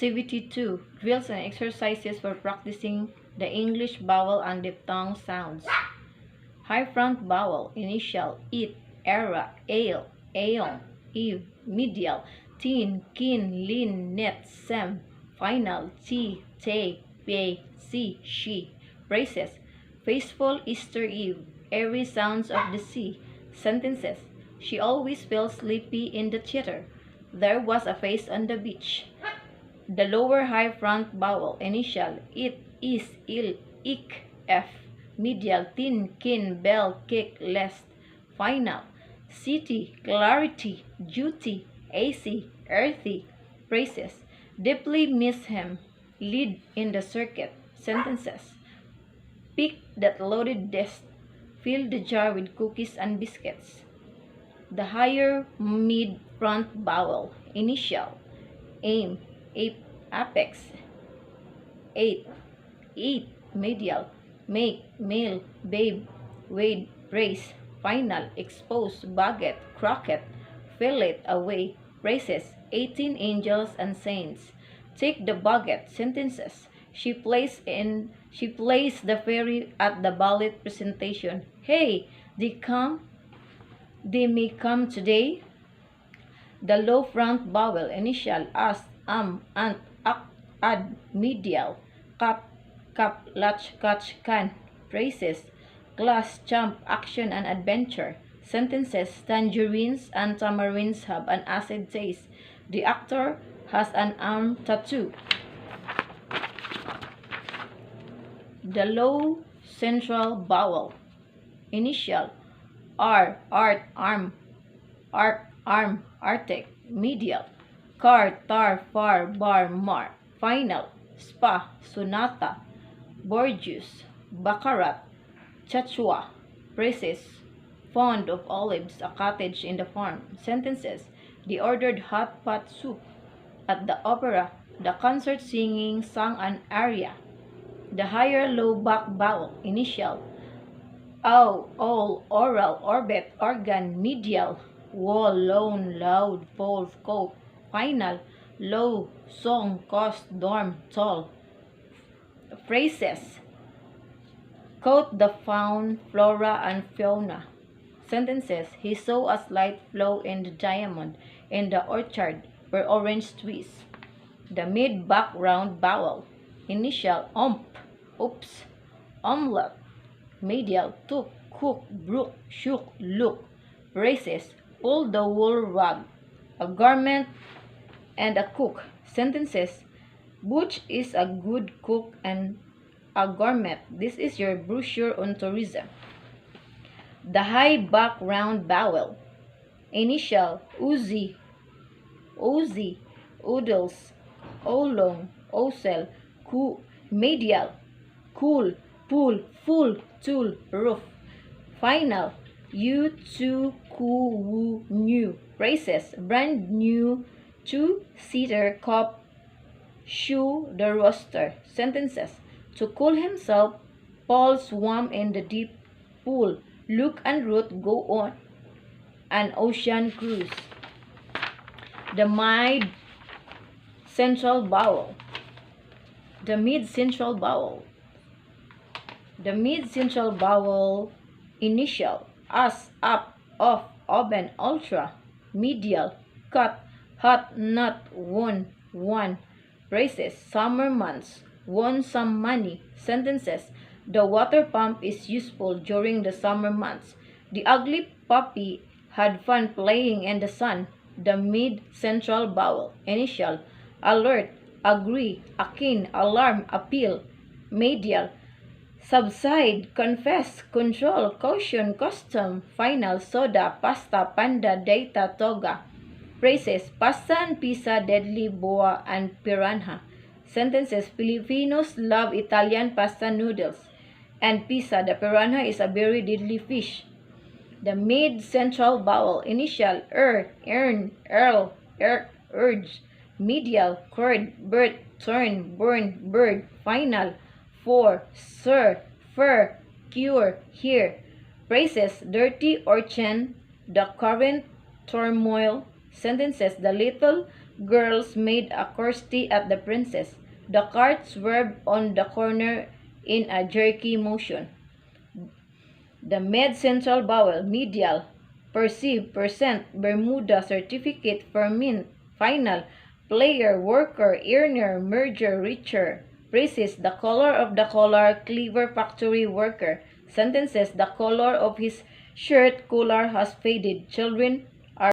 Activity 2. Drills and exercises for practicing the English vowel and diphthong sounds. High front vowel. Initial. It, era, ale, aeon, eve. Medial. Tin, kin, lin, net, sem. Final. T, te, pe, si, she. Phrases. Faithful Easter Eve. Airy sounds of the sea. Sentences. She always feels sleepy in the theater. There was a face on the beach. The lower high front vowel. Initial. It, is, il, ik, f. Medial. Tin, kin, bell, kick, lest. Final. City, clarity, duty, AC, earthy. Phrases. Deeply miss him. Lead in the circuit. Sentences. Pick that loaded desk. Fill the jar with cookies and biscuits. The higher mid front vowel. Initial. Aim, apex. Eight, eat. Medial. Make, mail, babe, wade, race. Final. Expose, baguette, croquette. Fill it away. Phrases. 18 angels and saints. Take the baguette. Sentences. She plays the fairy at the ballet presentation. Hey, they may come today. The low front vowel. Initial. As, ant, ak, ad. Medial. Cut, cup, latch, catch, can. Phrases. Class, champ, action, and adventure. Sentences. Tangerines and tamarinds have an acid taste. The actor has an arm tattoo. The low central vowel. Initial. R, art, arm, arc, arm, arctic. Medial. Car, tar, far, bar, mar. Final. Spa, sonata, Borgias, baccarat, chachua. Phrases. Fond of olives, a cottage in the farm. Sentences. They ordered hot pot soup. At the opera, the concert singing sang an aria. The higher low back vowel. Initial. Ow, all, oral, orbit, organ. Medial. Wall, lone, loud, pole, coat. Final. Low, song, cost, dorm, tall. Phrases. Quote the faun, flora, and fauna. Sentences. He saw a slight flaw in the diamond in the orchard where orange twists. The mid-background vowel. Initial. Oops, omelette. Medial. Took, cook, brook, shook, look. Phrases. Pull the wool rug. A garment and a cook. Sentences. Butch is a good cook and a gourmet. This is your brochure on tourism. The high background vowel. Initial. Uzi, Ozy, oodles, oolong, ocel, medial. Cool, pool, full, tool, roof. Final. You, to, ku, new. Phrases. Brand new, two-seater cup, shoe, the roaster. Sentences. To cool himself, Paul swam in the deep pool. Luke and Ruth go on an ocean cruise. The mid-central vowel. The mid-central vowel. The mid-central vowel. Initial. As, up, off, oven, ultra. Medial. Cut, hot, not, won, one. Phrases. Summer months. Won some money. Sentences. The water pump is useful during the summer months. The ugly puppy had fun playing in the sun. The mid-central vowel. Initial. Alert, agree, akin, alarm, appeal. Medial. Subside, confess, control, caution, custom. Final. Soda, pasta, panda, data, toga. Phrases. Pasta and pizza, deadly, boa, and piranha. Sentences. Filipinos love Italian pasta noodles and pizza. The piranha is a very deadly fish. The mid-central vowel. Initial. Earn, earl, urge. Medial. Curd, bird, turn, burn, bird. Final. For, sir, fur, cure, here. Phrases. Dirty urchin, the current turmoil. Sentences. The little Girls made a curtsy at the princess. The cart swerved on the corner in a jerky motion. The mid-central vowel, medial, perceive, percent, Bermuda, certificate, ferment, final, player, worker, earner, merger, richer, praises, the color of the collar, cleaver, factory worker, sentences, the color of his shirt collar has faded, children